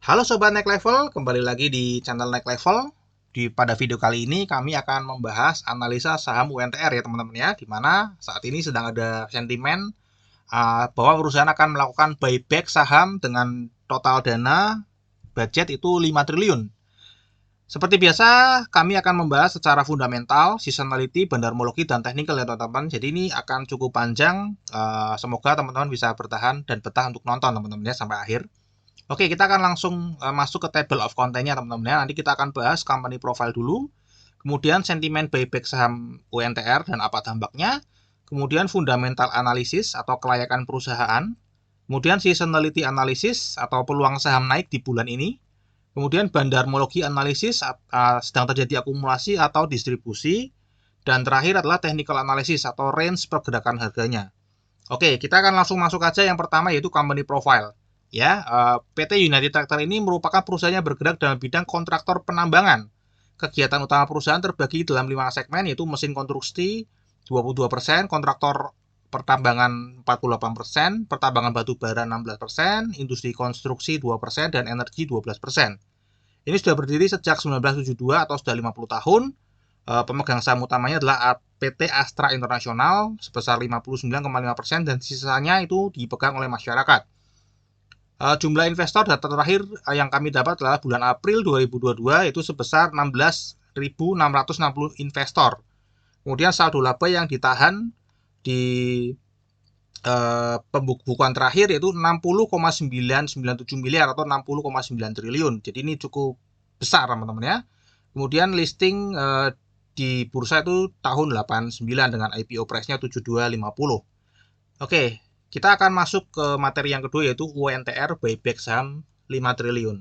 Halo Sobat Next Level, kembali lagi di channel Next Level. Pada video kali ini kami akan membahas analisa saham UNTR ya teman-teman ya, di mana saat ini sedang ada sentimen bahwa perusahaan akan melakukan buyback saham dengan total dana budget itu 5 triliun. Seperti biasa, kami akan membahas secara fundamental, seasonality, bandarmologi, dan teknikal ya teman-teman. Jadi ini akan cukup panjang, semoga teman-teman bisa bertahan dan betah untuk nonton teman-teman ya sampai akhir. Oke, kita akan langsung masuk ke table of content-nya teman-teman ya. Nanti kita akan bahas company profile dulu, kemudian sentimen buyback saham UNTR dan apa dampaknya, kemudian fundamental analysis atau kelayakan perusahaan, kemudian seasonality analysis atau peluang saham naik di bulan ini, kemudian bandarmologi analisis sedang terjadi akumulasi atau distribusi, dan terakhir adalah technical analysis atau range pergerakan harganya. Oke, kita akan langsung masuk aja yang pertama yaitu company profile. Ya, PT United Tractor ini merupakan perusahaan yang bergerak dalam bidang kontraktor penambangan. Kegiatan utama perusahaan terbagi dalam 5 segmen yaitu mesin konstruksi 22%, kontraktor pertambangan 48%, pertambangan batu bara 16%, industri konstruksi 2%, dan energi 12%. Ini sudah berdiri sejak 1972 atau sudah 50 tahun. Pemegang saham utamanya adalah PT Astra Internasional sebesar 59,5% dan sisanya itu dipegang oleh masyarakat. Jumlah investor data terakhir yang kami dapat adalah bulan April 2022 itu sebesar 16.660 investor. Kemudian saldo laba yang ditahan di pembukuan terakhir yaitu 60,997 miliar atau 60,9 triliun. Jadi ini cukup besar teman-teman ya. Kemudian listing di bursa itu tahun 89 dengan IPO price-nya 7250. Oke, kita akan masuk ke materi yang kedua yaitu UNTR buyback saham 5 triliun.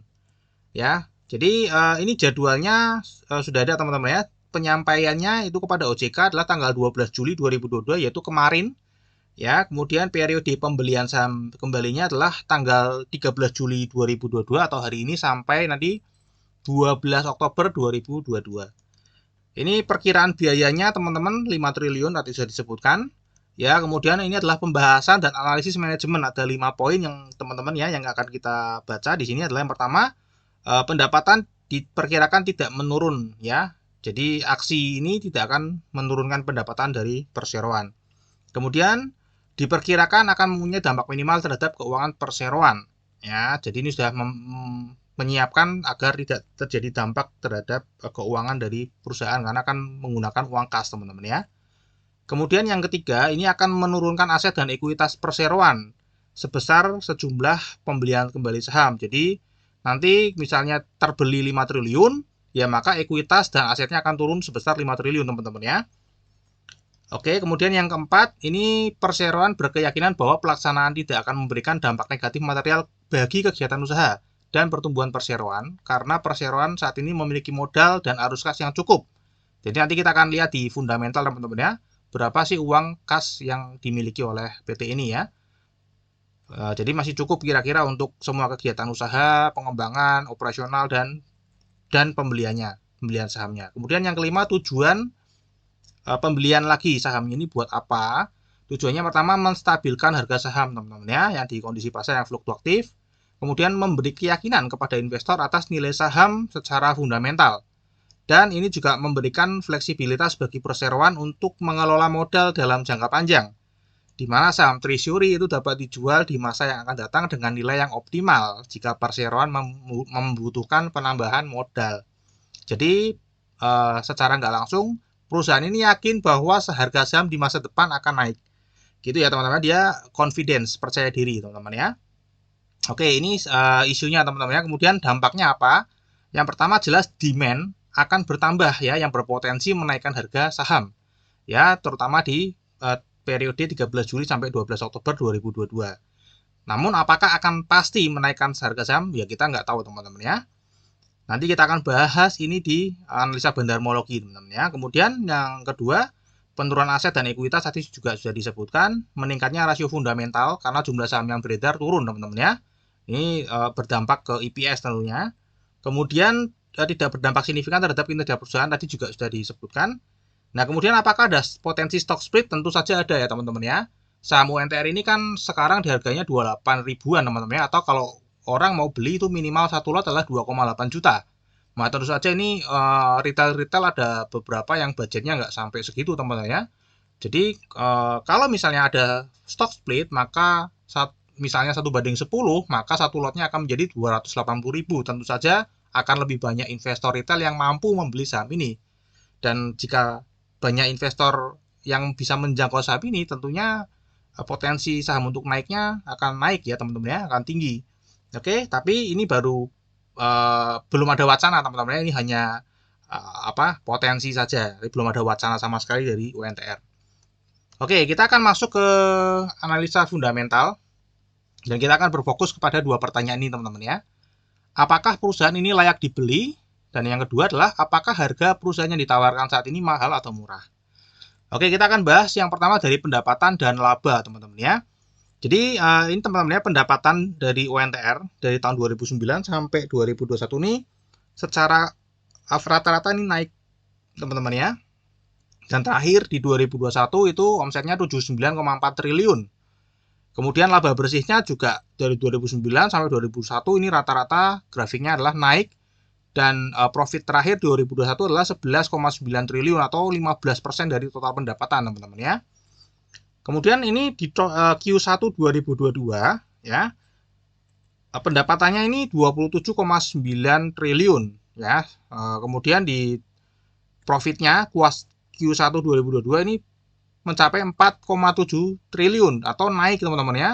Ya. Jadi ini jadwalnya sudah ada teman-teman ya. Penyampaiannya itu kepada OJK adalah tanggal 12 Juli 2022 yaitu kemarin. Ya, kemudian periode pembelian saham kembalinya adalah tanggal 13 Juli 2022 atau hari ini sampai nanti 12 Oktober 2022. Ini perkiraan biayanya teman-teman 5 triliun tadi sudah disebutkan. Ya, kemudian ini adalah pembahasan dan analisis manajemen. Ada 5 poin yang teman-teman ya yang akan kita baca di sini adalah yang pertama, pendapatan diperkirakan tidak menurun ya. Jadi aksi ini tidak akan menurunkan pendapatan dari perseroan. Kemudian diperkirakan akan mempunyai dampak minimal terhadap keuangan perseroan. Ya, jadi ini sudah menyiapkan agar tidak terjadi dampak terhadap keuangan dari perusahaan karena akan menggunakan uang kas teman-teman ya. Kemudian yang ketiga, ini akan menurunkan aset dan ekuitas perseroan sebesar sejumlah pembelian kembali saham. Jadi nanti misalnya terbeli 5 triliun, ya maka ekuitas dan asetnya akan turun sebesar 5 triliun teman-teman ya. Oke, kemudian yang keempat, ini perseroan berkeyakinan bahwa pelaksanaan tidak akan memberikan dampak negatif material bagi kegiatan usaha dan pertumbuhan perseroan karena perseroan saat ini memiliki modal dan arus kas yang cukup. Jadi nanti kita akan lihat di fundamental teman-teman ya, berapa sih uang kas yang dimiliki oleh PT ini ya. Jadi masih cukup kira-kira untuk semua kegiatan usaha, pengembangan, operasional, dan pembelian sahamnya. Kemudian yang kelima, tujuan pembelian lagi saham ini buat apa? Tujuannya pertama menstabilkan harga saham teman-teman ya, yang di kondisi pasar yang fluktuatif. Kemudian memberi keyakinan kepada investor atas nilai saham secara fundamental. Dan ini juga memberikan fleksibilitas bagi perseroan untuk mengelola modal dalam jangka panjang, di mana saham treasury itu dapat dijual di masa yang akan datang dengan nilai yang optimal jika perseroan membutuhkan penambahan modal. Jadi secara nggak langsung perusahaan ini yakin bahwa harga saham di masa depan akan naik. Gitu ya teman-teman, dia confidence, percaya diri teman-teman ya. Oke, ini isunya teman-teman ya. Kemudian dampaknya apa? Yang pertama jelas demand akan bertambah ya, yang berpotensi menaikkan harga saham. Ya, terutama di periode 13 Juli sampai 12 Oktober 2022. Namun apakah akan pasti menaikkan harga saham? Ya kita nggak tahu teman-teman ya. Nanti kita akan bahas ini di analisa bandarmologi teman-teman ya. Kemudian yang kedua, penurunan aset dan ekuitas tadi juga sudah disebutkan, meningkatnya rasio fundamental karena jumlah saham yang beredar turun teman-teman ya. Ini berdampak ke EPS tentunya. Kemudian tidak berdampak signifikan terhadap kinerja perusahaan tadi juga sudah disebutkan. Nah, kemudian apakah ada potensi stock split? Tentu saja ada ya teman-teman ya. Saham UNTR ini kan sekarang di harganya 28 ribuan teman-teman ya, atau kalau orang mau beli itu minimal satu lot adalah 2,8 juta. Nah, tentu saja ini retail-retail ada beberapa yang budgetnya nggak sampai segitu teman-teman ya. Jadi kalau misalnya ada stock split, maka misalnya 1:10, maka satu lotnya akan menjadi 280.000. Tentu saja akan lebih banyak investor retail yang mampu membeli saham ini. Dan jika banyak investor yang bisa menjangkau saham ini, tentunya potensi saham untuk naiknya akan naik ya teman-teman ya, akan tinggi. Oke, tapi ini baru belum ada wacana teman-teman ya, ini hanya potensi saja, belum ada wacana sama sekali dari UNTR. Oke, kita akan masuk ke analisa fundamental dan kita akan berfokus kepada dua pertanyaan ini teman-teman ya. Apakah perusahaan ini layak dibeli? Dan yang kedua adalah apakah harga perusahaan yang ditawarkan saat ini mahal atau murah? Oke, kita akan bahas yang pertama dari pendapatan dan laba teman-teman ya. Jadi ini teman-teman ya, pendapatan dari UNTR dari tahun 2009 sampai 2021 ini secara rata-rata ini naik teman-teman ya. Dan terakhir di 2021 itu omsetnya 79,4 triliun. Kemudian laba bersihnya juga dari 2009 sampai 2021 ini rata-rata grafiknya adalah naik. Dan profit terakhir 2021 adalah 11,9 triliun atau 15% dari total pendapatan teman-teman ya. Kemudian ini di Q1 2022 ya, pendapatannya ini 27,9 triliun ya. Kemudian di profitnya Q1 2022 ini mencapai 4,7 triliun atau naik teman-teman ya.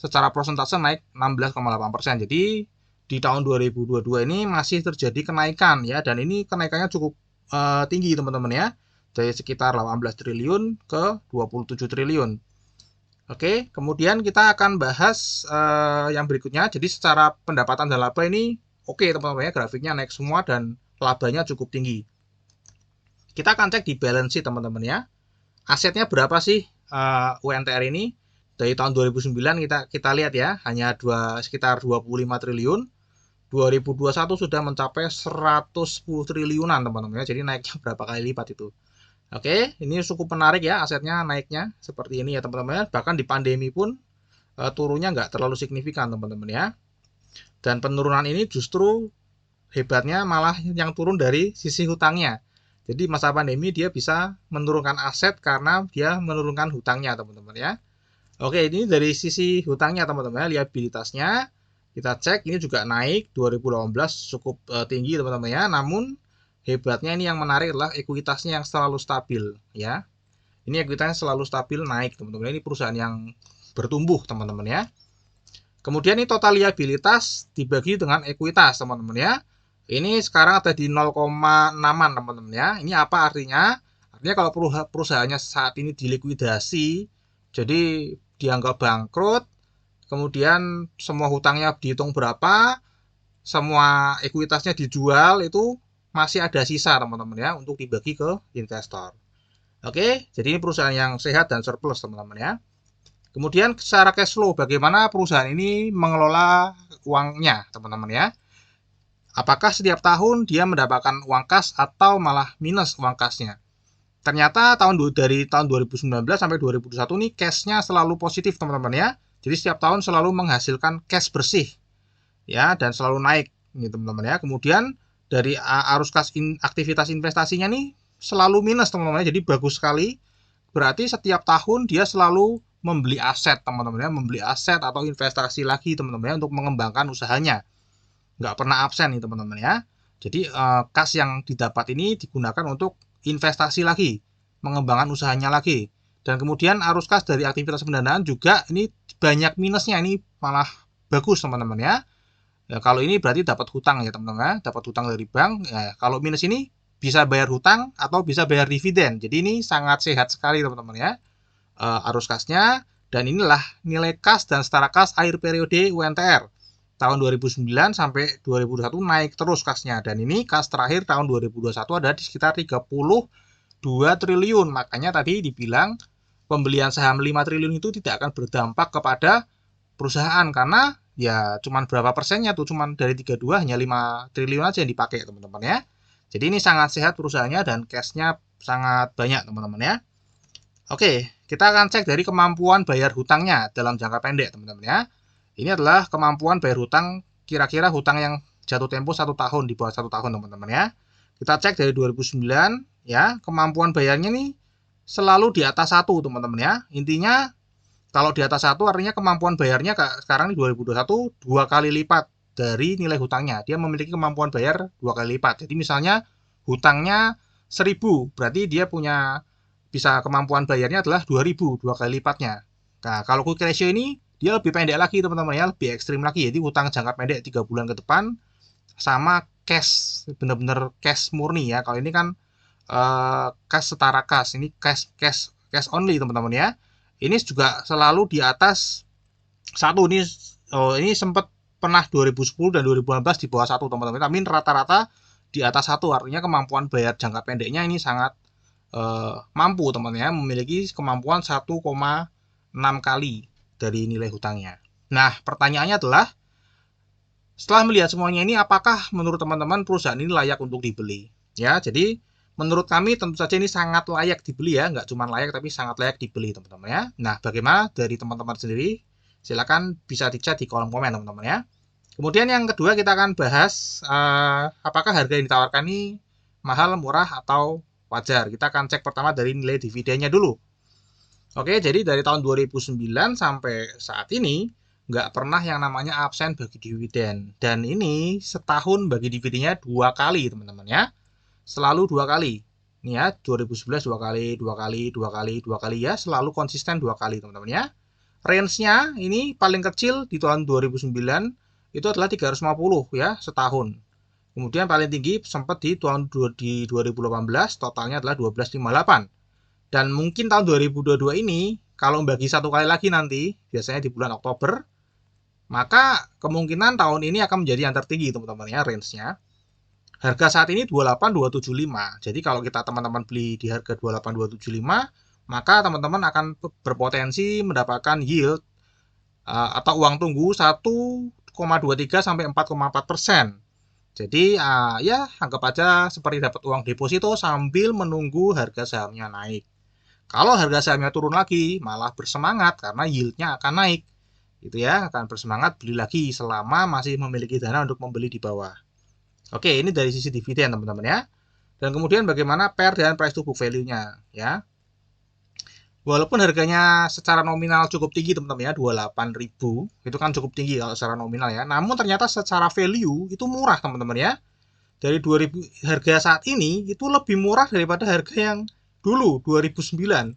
Secara persentase naik 16,8%. Jadi di tahun 2022 ini masih terjadi kenaikan ya, dan ini kenaikannya cukup tinggi teman-teman ya. Dari sekitar 18 triliun ke 27 triliun. Oke, kemudian kita akan bahas yang berikutnya. Jadi secara pendapatan dan laba ini oke teman-teman ya, grafiknya naik semua dan labanya cukup tinggi. Kita akan cek di balance sheet teman-teman ya. Asetnya berapa sih UNTR ini? Dari tahun 2009 kita lihat ya, hanya sekitar 25 triliun. 2021 sudah mencapai 110 triliunan teman-teman ya. Jadi naiknya berapa kali lipat itu. Oke, ini cukup menarik ya, asetnya naiknya seperti ini ya teman-teman. Bahkan di pandemi pun turunnya nggak terlalu signifikan teman-teman ya. Dan penurunan ini justru hebatnya malah yang turun dari sisi hutangnya. Jadi masa pandemi dia bisa menurunkan aset karena dia menurunkan hutangnya teman-teman ya. Oke, ini dari sisi hutangnya teman-teman ya, liabilitasnya kita cek ini juga naik 2018 cukup tinggi teman-teman ya. Namun hebatnya ini yang menarik adalah ekuitasnya yang selalu stabil ya. Ini ekuitasnya selalu stabil naik teman-teman. Ini perusahaan yang bertumbuh teman-teman ya. Kemudian ini total liabilitas dibagi dengan ekuitas teman-teman ya. Ini sekarang ada di 0,6an teman-teman ya. Ini apa artinya? Artinya kalau perusahaannya saat ini dilikuidasi, jadi dianggap bangkrut, kemudian semua hutangnya dihitung berapa, semua ekuitasnya dijual, itu masih ada sisa teman-teman ya untuk dibagi ke investor. Oke, jadi ini perusahaan yang sehat dan surplus teman-teman ya. Kemudian secara cash flow, bagaimana perusahaan ini mengelola uangnya teman-teman ya. Apakah setiap tahun dia mendapatkan uang kas atau malah minus uang kasnya? Ternyata dari tahun 2019 sampai 2021 ini cash-nya selalu positif teman-teman ya. Jadi setiap tahun selalu menghasilkan cash bersih ya, dan selalu naik gitu teman-teman ya. Kemudian dari arus kas aktivitas investasinya nih selalu minus teman-teman ya. Jadi bagus sekali. Berarti setiap tahun dia selalu membeli aset teman-teman ya, membeli aset atau investasi lagi teman-teman ya untuk mengembangkan usahanya. Nggak pernah absen nih teman-teman ya. Jadi kas yang didapat ini digunakan untuk investasi lagi, mengembangkan usahanya lagi. Dan kemudian arus kas dari aktivitas pendanaan juga ini banyak minusnya, ini malah bagus teman-teman ya. Ya kalau ini berarti dapat hutang ya teman-teman ya, dapat hutang dari bank. Ya, kalau minus ini bisa bayar hutang atau bisa bayar dividen. Jadi ini sangat sehat sekali teman-teman ya. Arus kasnya, dan inilah nilai kas dan setara kas akhir periode UNTR. Tahun 2009 sampai 2021 naik terus kasnya, dan ini kas terakhir tahun 2021 ada di sekitar 32 triliun. Makanya tadi dibilang pembelian saham 5 triliun itu tidak akan berdampak kepada perusahaan karena ya cuman berapa persennya tuh, cuman dari 32 hanya 5 triliun aja yang dipakai teman-teman ya. Jadi ini sangat sehat perusahaannya dan cashnya sangat banyak teman-teman ya. Oke, kita akan cek dari kemampuan bayar hutangnya dalam jangka pendek teman-teman ya. Ini adalah kemampuan bayar hutang kira-kira hutang yang jatuh tempo 1 tahun, di bawah 1 tahun teman-teman ya. Kita cek dari 2009 ya, kemampuan bayarnya nih selalu di atas 1 teman-teman ya. Intinya kalau di atas 1 artinya kemampuan bayarnya sekarang di 2021 2 kali lipat dari nilai hutangnya. Dia memiliki kemampuan bayar 2 kali lipat. Jadi misalnya hutangnya 1000, berarti dia punya bisa kemampuan bayarnya adalah 2000, 2 kali lipatnya. Nah, kalau quick ratio ini dia lebih pendek lagi teman-teman ya, lebih ekstrim lagi. Jadi hutang jangka pendek 3 bulan ke depan sama cash, benar-benar cash murni ya. Kalau ini kan cash setara cash, ini cash only teman-teman ya. Ini juga selalu di atas 1. Ini sempat pernah 2010 dan 2018 di bawah 1 teman-teman. Tapi rata-rata di atas 1, artinya kemampuan bayar jangka pendeknya ini sangat mampu teman-teman ya, memiliki kemampuan 1,6 kali dari nilai hutangnya. Nah, pertanyaannya adalah setelah melihat semuanya ini, apakah menurut teman-teman perusahaan ini layak untuk dibeli? Ya, jadi menurut kami tentu saja ini sangat layak dibeli ya, nggak cuma layak tapi sangat layak dibeli teman-teman ya. Nah, bagaimana dari teman-teman sendiri? Silakan bisa dicat di kolom komen teman-teman ya. Kemudian yang kedua kita akan bahas apakah harga yang ditawarkan ini mahal, murah, atau wajar. Kita akan cek pertama dari nilai dividennya dulu. Oke, jadi dari tahun 2009 sampai saat ini nggak pernah yang namanya absen bagi dividen. Dan ini setahun bagi dividennya 2 kali teman-teman ya. Selalu 2 kali. Ini ya, 2011 2 kali, 2 kali, 2 kali, 2 kali ya, selalu konsisten 2 kali teman-teman ya. Range-nya ini paling kecil di tahun 2009 itu adalah 350 ya, setahun. Kemudian paling tinggi sempat di tahun 2018, totalnya adalah 1258. Dan mungkin tahun 2022 ini, kalau bagi 1 kali lagi nanti, biasanya di bulan Oktober, maka kemungkinan tahun ini akan menjadi yang tertinggi teman-teman ya, range-nya. Harga saat ini 28275. Jadi kalau kita teman-teman beli di harga 28275, maka teman-teman akan berpotensi mendapatkan yield atau uang tunggu 1,23 sampai 4,4%. Jadi ya anggap aja seperti dapat uang deposito sambil menunggu harga sahamnya naik. Kalau harga sahamnya turun lagi, malah bersemangat karena yieldnya akan naik. Gitu ya, akan bersemangat beli lagi selama masih memiliki dana untuk membeli di bawah. Oke, ini dari sisi dividen teman-teman ya. Dan kemudian bagaimana PER dan price to book value-nya ya. Walaupun harganya secara nominal cukup tinggi teman-teman ya, 28.000, itu kan cukup tinggi kalau secara nominal ya. Namun ternyata secara value itu murah teman-teman ya. Dari 2000 harga saat ini itu lebih murah daripada harga yang dulu 2009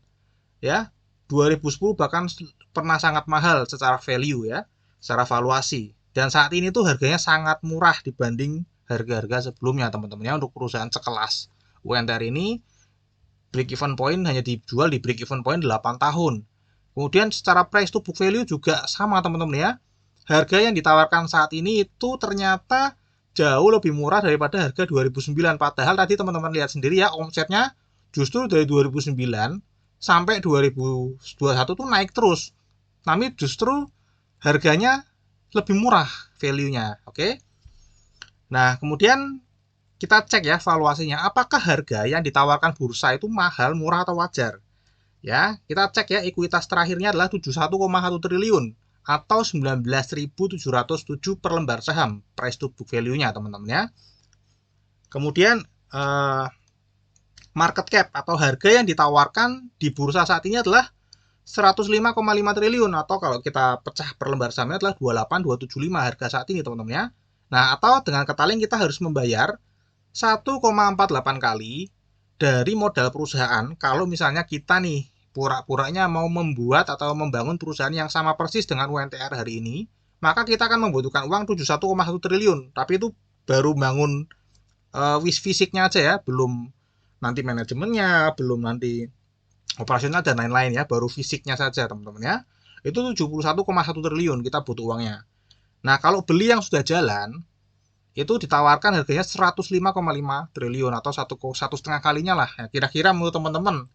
ya. 2010 bahkan pernah sangat mahal secara value ya, secara valuasi. Dan saat ini tuh harganya sangat murah dibanding harga-harga sebelumnya teman-teman ya, untuk perusahaan sekelas UNTR ini. Break even point hanya dijual di break even point 8 tahun. Kemudian secara price to book value juga sama teman-teman ya. Harga yang ditawarkan saat ini itu ternyata jauh lebih murah daripada harga 2009. Padahal tadi teman-teman lihat sendiri ya, omsetnya justru dari 2009 sampai 2021 tuh naik terus. Tapi justru harganya lebih murah value-nya. Oke. Nah, kemudian kita cek ya valuasinya, apakah harga yang ditawarkan bursa itu mahal, murah, atau wajar? Ya, kita cek ya, ekuitas terakhirnya adalah 71,1 triliun atau 19.707 per lembar saham, price to book value-nya teman-teman ya. Kemudian market cap atau harga yang ditawarkan di bursa saat ini adalah 105,5 triliun atau kalau kita pecah per lembar sahamnya adalah 28275 harga saat ini teman-teman ya. Nah, atau dengan kata lain kita harus membayar 1,48 kali dari modal perusahaan kalau misalnya kita nih pura-puranya mau membuat atau membangun perusahaan yang sama persis dengan UNTR hari ini, maka kita akan membutuhkan uang 71,1 triliun. Tapi itu baru bangun fisiknya aja ya, belum nanti manajemennya, belum nanti operasional dan lain-lain ya, baru fisiknya saja teman-teman ya. Itu 71,1 triliun kita butuh uangnya. Nah, kalau beli yang sudah jalan, itu ditawarkan harganya 105,5 triliun atau 1,5 kalinya lah. Ya, kira-kira menurut teman-teman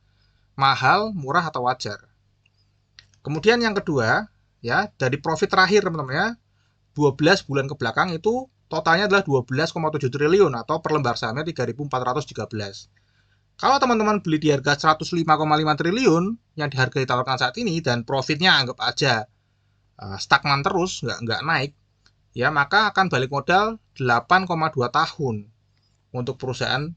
mahal, murah, atau wajar? Kemudian yang kedua, ya dari profit terakhir teman-teman ya, 12 bulan ke belakang itu totalnya adalah 12,7 triliun atau per lembar sahamnya 3.413. Kalau teman-teman beli di harga 105,5 triliun yang di harga ditawarkan saat ini dan profitnya anggap aja stagnan terus, nggak naik, ya maka akan balik modal 8,2 tahun untuk perusahaan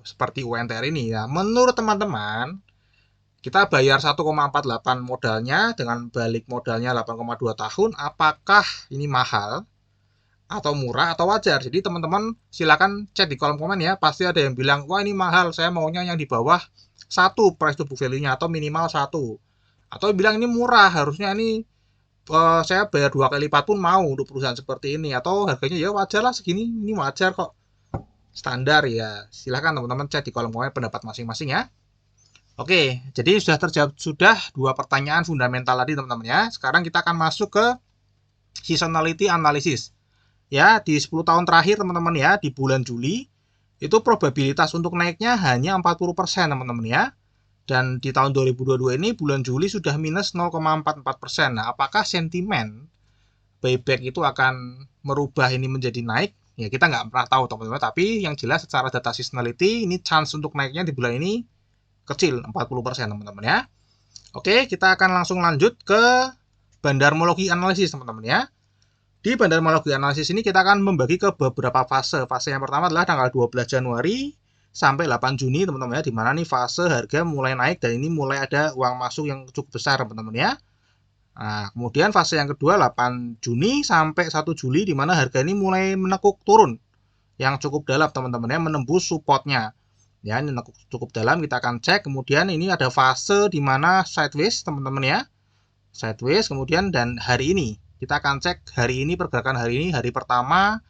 seperti UNTR ini. Ya, menurut teman-teman, kita bayar 1,48 modalnya dengan balik modalnya 8,2 tahun, apakah ini mahal atau murah atau wajar? Jadi teman-teman silakan chat di kolom komen ya. Pasti ada yang bilang, wah ini mahal, saya maunya yang di bawah 1 price to book value-nya atau minimal 1. Atau bilang ini murah, harusnya ini saya bayar 2 kali lipat pun mau untuk perusahaan seperti ini. Atau harganya ya wajar lah segini, ini wajar kok. Standar ya. Silahkan teman-teman chat di kolom komen pendapat masing-masing ya. Oke, jadi sudah terjawab sudah 2 pertanyaan fundamental tadi teman-teman ya. Sekarang kita akan masuk ke seasonality analysis. Ya, di 10 tahun terakhir teman-teman ya, di bulan Juli itu probabilitas untuk naiknya hanya 40% teman-teman ya. Dan di tahun 2022 ini bulan Juli sudah minus 0,44%. Nah, apakah sentimen buyback itu akan merubah ini menjadi naik? Ya, kita nggak pernah tahu teman-teman. Tapi yang jelas secara data seasonality ini chance untuk naiknya di bulan ini kecil, 40% teman-teman ya. Oke, kita akan langsung lanjut ke bandarmologi analisis teman-teman ya. Di bandarmologi analisis ini kita akan membagi ke beberapa fase. Fase yang pertama adalah tanggal 12 Januari sampai 8 Juni teman-teman ya, di mana nih fase harga mulai naik dan ini mulai ada uang masuk yang cukup besar teman-teman ya. Nah, kemudian fase yang kedua 8 Juni sampai 1 Juli di mana harga ini mulai menekuk turun yang cukup dalam teman-teman ya, menembus supportnya. Ya, ini cukup dalam, kita akan cek. Kemudian ini ada fase di mana sideways teman-teman ya. Sideways, kemudian dan hari ini kita akan cek hari ini, pergerakan hari ini, hari pertama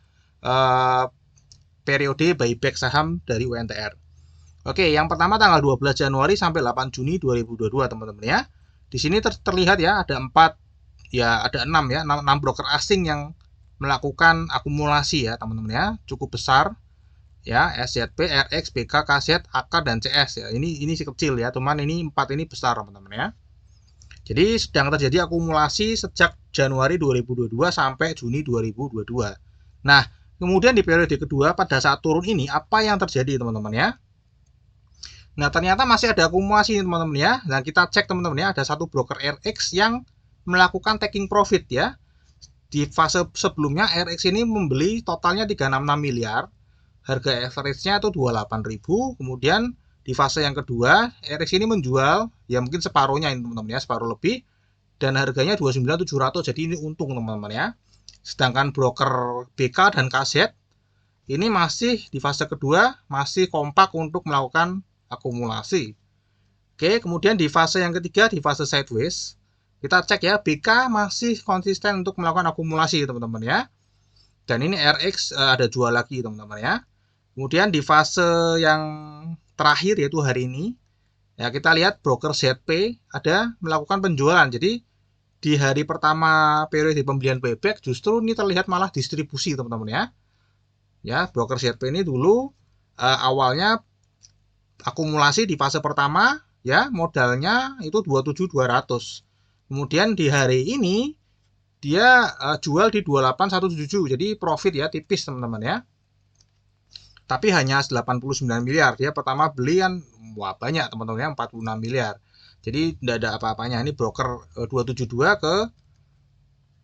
periode buyback saham dari UNTR. Oke, yang pertama tanggal 12 Januari sampai 8 Juni 2022 teman-teman ya. Di sini terlihat ya ada 6 broker asing yang melakukan akumulasi ya teman-teman ya, cukup besar ya, SZP, RX, BK, KZ, AK dan CS ya. Ini si kecil ya, cuman ini 4 ini besar teman-teman ya. Jadi sedang terjadi akumulasi sejak Januari 2022 sampai Juni 2022. Nah, kemudian di periode kedua pada saat turun ini apa yang terjadi teman-teman ya? Nah, ternyata masih ada akumulasi teman-teman ya. Nah, kita cek teman-teman ya, ada satu broker RX yang melakukan taking profit ya. Di fase sebelumnya RX ini membeli totalnya 366 miliar. Harga average-nya itu 28.000. Kemudian di fase yang kedua, RX ini menjual ya mungkin separuhnya ini teman-teman ya, separuh lebih dan harganya 29.700. Jadi ini untung teman-teman ya. Sedangkan broker BK dan KZ ini masih di fase kedua masih kompak untuk melakukan akumulasi. Oke, kemudian di fase yang ketiga, di fase sideways, kita cek ya, BK masih konsisten untuk melakukan akumulasi teman-teman ya. Dan ini RX ada jual lagi teman-teman ya. Kemudian di fase yang terakhir yaitu hari ini, ya kita lihat broker ZP ada melakukan penjualan. Jadi di hari pertama periode pembelian buyback justru ini terlihat malah distribusi teman-teman ya. Ya, broker ZP ini dulu awalnya akumulasi di fase pertama ya, modalnya itu 27.200. Kemudian di hari ini dia jual di 28.177. Jadi profit ya, tipis teman-teman ya. Tapi hanya 89 miliar. Dia pertama beli kan wah banyak teman-teman ya, 46 miliar. Jadi tidak ada apa-apanya. Ini broker 272 ke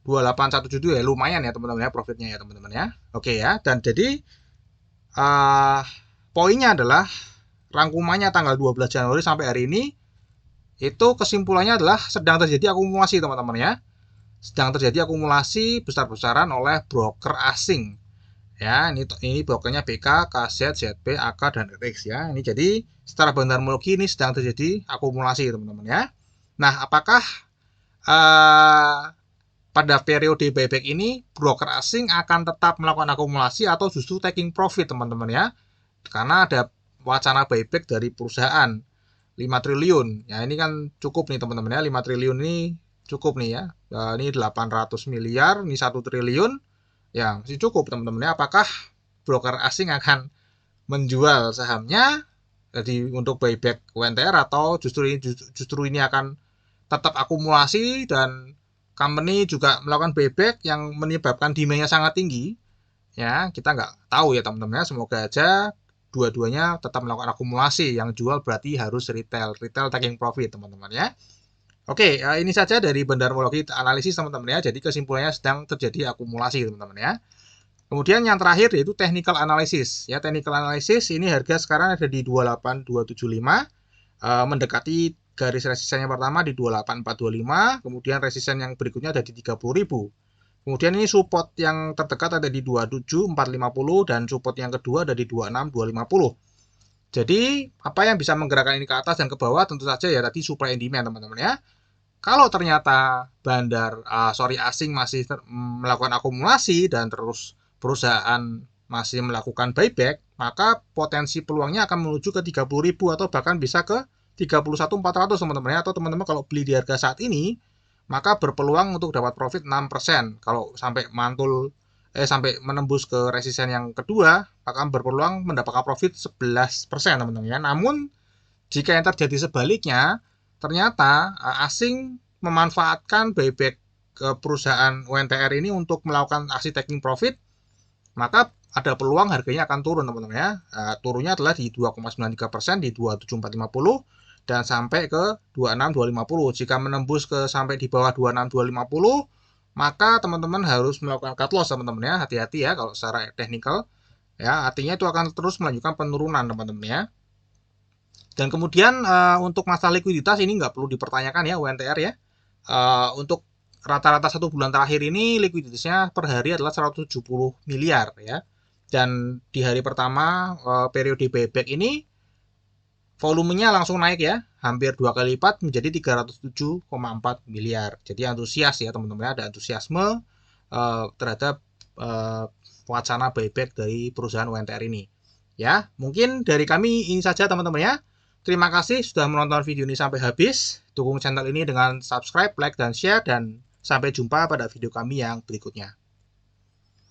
28.172 ya, lumayan ya teman-teman ya profitnya ya teman-teman ya. Oke ya, dan jadi poinnya adalah rangkumannya tanggal 12 Januari sampai hari ini itu kesimpulannya adalah sedang terjadi akumulasi teman-teman ya. Sedang terjadi akumulasi besar-besaran oleh broker asing. Ya, ini brokernya BK, KZ, ZP, AK dan RX ya. Ini jadi secara bandarmologi ini sedang terjadi akumulasi teman-teman ya. Nah, apakah pada periode buyback ini broker asing akan tetap melakukan akumulasi atau justru taking profit teman-teman ya? Karena ada wacana buyback dari perusahaan 5 triliun. Ya, ini kan cukup nih teman-teman ya. 5 triliun ini cukup nih ya. Ini 800 miliar, ini 1 triliun. Ya, masih cukup teman-teman ya. Apakah broker asing akan menjual sahamnya jadi untuk buyback UNTR atau justru ini akan tetap akumulasi dan company juga melakukan buyback yang menyebabkan demand-nya sangat tinggi. Ya, kita nggak tahu ya teman-teman ya. Semoga aja dua-duanya tetap melakukan akumulasi. Yang jual berarti harus retail taking profit teman-teman ya. Oke, ini saja dari bendarmologi analisis teman-teman ya. Jadi kesimpulannya sedang terjadi akumulasi teman-teman ya. Kemudian yang terakhir yaitu technical analysis. Ya, technical analysis ini harga sekarang ada di 28275, mendekati garis resistennya pertama di 28425, kemudian resisten yang berikutnya ada di 30.000. Kemudian ini support yang terdekat ada di 27450 dan support yang kedua ada di 26250. Jadi, apa yang bisa menggerakkan ini ke atas dan ke bawah tentu saja ya tadi supply and demand teman-teman ya. Kalau ternyata asing masih melakukan akumulasi dan terus perusahaan masih melakukan buyback, maka potensi peluangnya akan menuju ke 30.000 atau bahkan bisa ke 31.400 teman-teman ya. Atau teman-teman kalau beli di harga saat ini, maka berpeluang untuk dapat profit 6%. Kalau sampai sampai menembus ke resisten yang kedua, akan berpeluang mendapatkan profit 11% teman-teman ya. Namun jika yang terjadi sebaliknya, ternyata asing memanfaatkan buyback ke perusahaan UNTR ini untuk melakukan aksi taking profit, maka ada peluang harganya akan turun teman-teman ya. Turunnya adalah di 2,93% di 27450 dan sampai ke 26250. Jika menembus ke sampai di bawah 26250, maka teman-teman harus melakukan cut loss teman-teman ya. Hati-hati ya kalau secara teknikal ya, artinya itu akan terus melanjutkan penurunan teman-teman ya. Dan kemudian untuk masalah likuiditas ini nggak perlu dipertanyakan ya UNTR ya. Untuk rata-rata 1 bulan terakhir ini likuiditasnya per hari adalah 170 miliar ya. Dan di hari pertama periode buyback ini volumenya langsung naik ya, hampir 2 kali lipat menjadi 307,4 miliar. Jadi antusias ya teman-teman, ada antusiasme terhadap wacana buyback dari perusahaan UNTR ini. Ya, mungkin dari kami ini saja teman-teman ya. Terima kasih sudah menonton video ini sampai habis. Dukung channel ini dengan subscribe, like, dan share. Dan sampai jumpa pada video kami yang berikutnya.